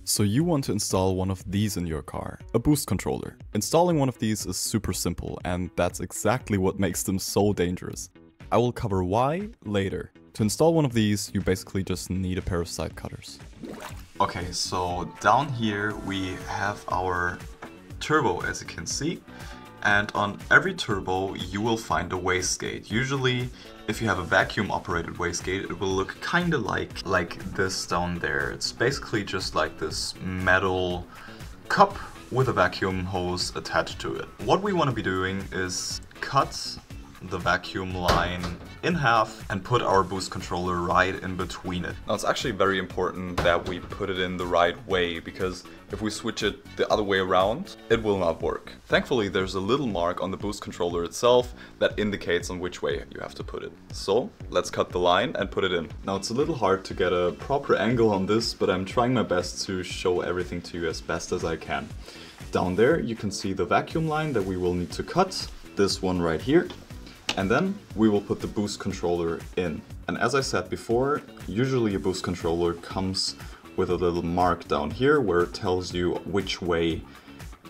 So you want to install one of these in your car, a boost controller. Installing one of these is super simple, and that's exactly what makes them so dangerous. I will cover why later. To install one of these, you basically just need a pair of side cutters. Okay, so down here we have our turbo, as you can see. And on every turbo you will find a wastegate. Usually if you have a vacuum operated wastegate, it will look kind of like this down there. It's basically just like this metal cup with a vacuum hose attached to it. What we want to be doing is cut the vacuum line in half and put our boost controller right in between it. Now it's actually very important that we put it in the right way, because if we switch it the other way around, it will not work. Thankfully there's a little mark on the boost controller itself that indicates on which way you have to put it. So let's cut the line and put it in. Now it's a little hard to get a proper angle on this, but I'm trying my best to show everything to you as best as I can. Down there you can see the vacuum line that we will need to cut, this one right here. And then we will put the boost controller in. And as I said before, usually a boost controller comes with a little mark down here where it tells you which way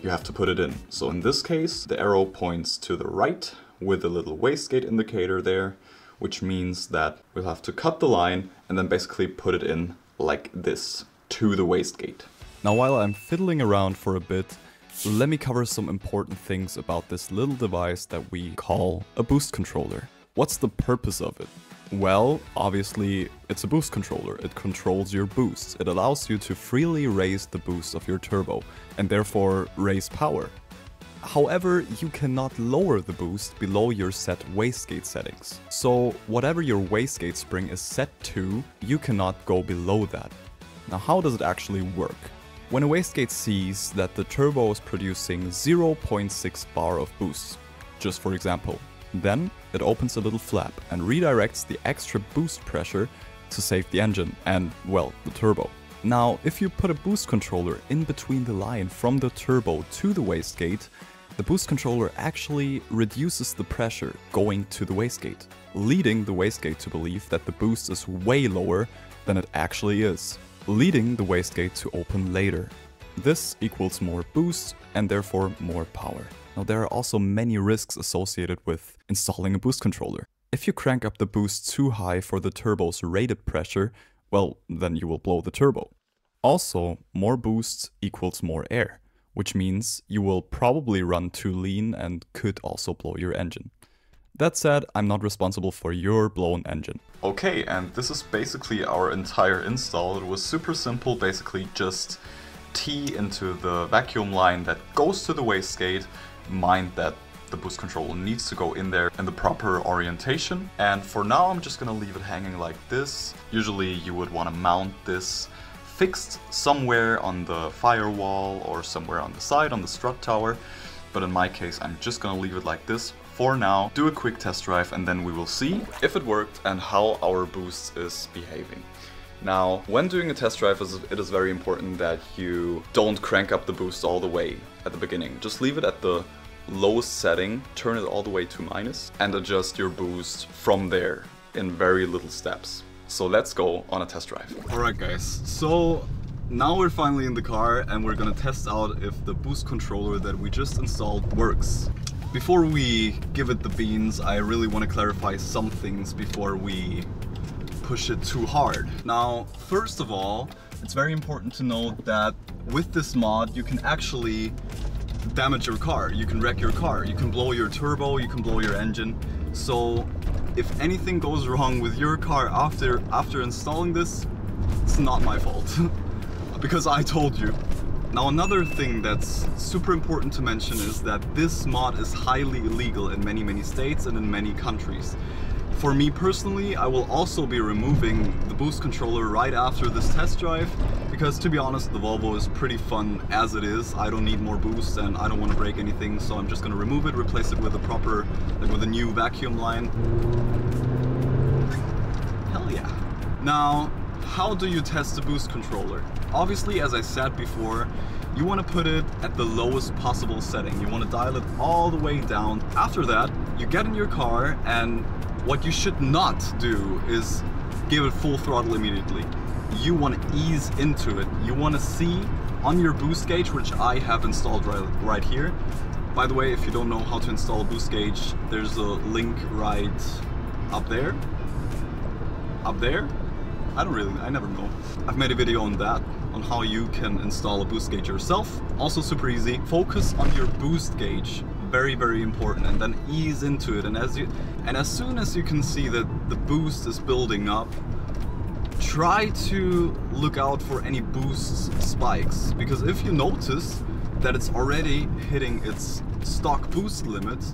you have to put it in. So in this case, the arrow points to the right with a little wastegate indicator there, which means that we'll have to cut the line and then basically put it in like this to the wastegate. Now while I'm fiddling around for a bit, let me cover some important things about this little device that we call a boost controller. What's the purpose of it? Well, obviously it's a boost controller. It controls your boost. It allows you to freely raise the boost of your turbo and therefore raise power. However, you cannot lower the boost below your set wastegate settings. So whatever your wastegate spring is set to, you cannot go below that. Now how does it actually work? When a wastegate sees that the turbo is producing 0.6 bar of boost, just for example, then it opens a little flap and redirects the extra boost pressure to save the engine and, well, the turbo. Now, if you put a boost controller in between the line from the turbo to the wastegate, the boost controller actually reduces the pressure going to the wastegate, leading the wastegate to believe that the boost is way lower than it actually is, leading the wastegate to open later. This equals more boost and therefore more power. Now there are also many risks associated with installing a boost controller. If you crank up the boost too high for the turbo's rated pressure, well, then you will blow the turbo. Also, more boost equals more air, which means you will probably run too lean and could also blow your engine. That said, I'm not responsible for your blown engine. Okay, and this is basically our entire install. It was super simple, basically just tee into the vacuum line that goes to the wastegate. Mind that the boost controller needs to go in there in the proper orientation. And for now I'm just gonna leave it hanging like this. Usually you would want to mount this fixed somewhere on the firewall or somewhere on the side on the strut tower. But in my case I'm just gonna leave it like this for now, do a quick test drive, and then we will see if it worked and how our boost is behaving. Now, when doing a test drive, it is very important that you don't crank up the boost all the way at the beginning. Just leave it at the lowest setting, turn it all the way to minus, and adjust your boost from there in very little steps. So let's go on a test drive. Alright guys, so now we're finally in the car and we're gonna test out if the boost controller that we just installed works. Before we give it the beans, I really want to clarify some things before we push it too hard. Now, first of all, it's very important to note that with this mod you can actually damage your car, you can wreck your car, you can blow your turbo, you can blow your engine. So if anything goes wrong with your car after installing this, it's not my fault. Because I told you. Now another thing that's super important to mention is that this mod is highly illegal in many states and in many countries. For me personally, I will also be removing the boost controller right after this test drive, because to be honest, the Volvo is pretty fun as it is. I don't need more boost and I don't want to break anything, so I'm just going to remove it, replace it with a proper, with a new vacuum line. Hell yeah. Now, how do you test the boost controller? Obviously, as I said before, you want to put it at the lowest possible setting. You want to dial it all the way down. After that, you get in your car, and what you should not do is give it full throttle immediately. you want to ease into it. You want to see on your boost gauge, which I have installed right here. By the way, if you don't know how to install a boost gauge, there's a link right up there. Up there? I never know. I've made a video on that, on how you can install a boost gauge yourself. Also super easy. Focus on your boost gauge. Very, very important. And then ease into it. And as soon as you can see that the boost is building up, try to look out for any boost spikes. Because if you notice that it's already hitting its stock boost limit,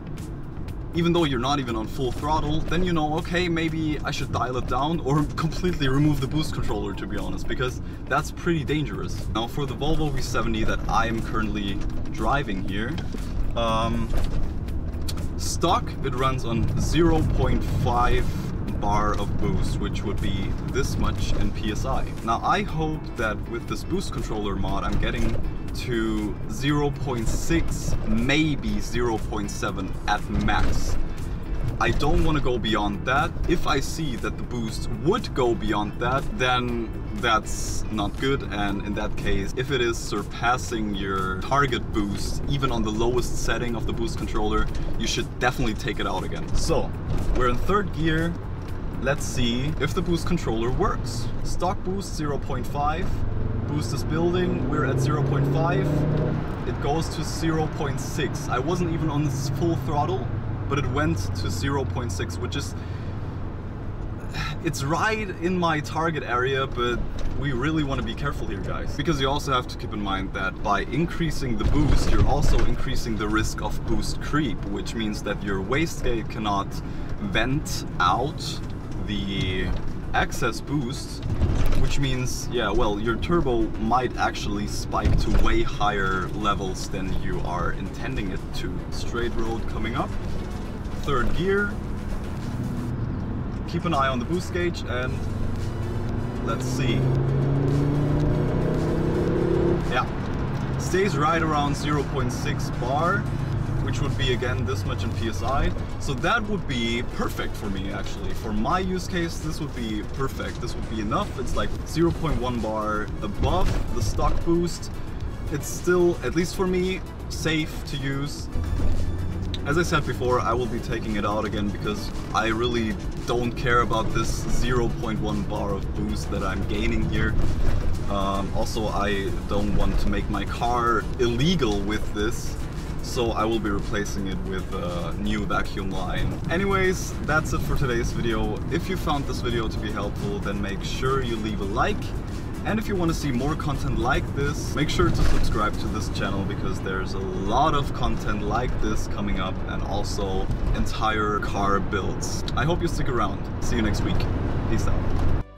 even though you're not even on full throttle, then you know, okay, maybe I should dial it down or completely remove the boost controller, to be honest, because that's pretty dangerous. Now for the Volvo V70 that I am currently driving here, stock, it runs on 0.5 bar of boost, which would be this much in PSI. Now I hope that with this boost controller mod I'm getting to 0.6, maybe 0.7 at max. I don't want to go beyond that. If I see that the boost would go beyond that, then that's not good, and in that case, if it is surpassing your target boost, even on the lowest setting of the boost controller, you should definitely take it out again. So, we're in third gear. Let's see if the boost controller works. Stock boost 0.5. Boost is building, we're at 0.5, it goes to 0.6. I wasn't even on this full throttle, but it went to 0.6, which is, it's right in my target area, but we really want to be careful here, guys. Because you also have to keep in mind that by increasing the boost, you're also increasing the risk of boost creep, which means that your wastegate cannot vent out the excess boost, which means, yeah, well, your turbo might actually spike to way higher levels than you are intending it to. Straight road coming up, third gear, keep an eye on the boost gauge, and let's see. Yeah, stays right around 0.6 bar, which would be again this much in PSI. So that would be perfect for me, actually. For my use case, this would be perfect. This would be enough. It's like 0.1 bar above the stock boost. It's still, at least for me, safe to use. As I said before, I will be taking it out again because I really don't care about this 0.1 bar of boost that I'm gaining here. Also, I don't want to make my car illegal with this. So I will be replacing it with a new vacuum line. Anyways, that's it for today's video. If you found this video to be helpful, then make sure you leave a like. And if you want to see more content like this, make sure to subscribe to this channel because there's a lot of content like this coming up, and also entire car builds. I hope you stick around. See you next week. Peace out.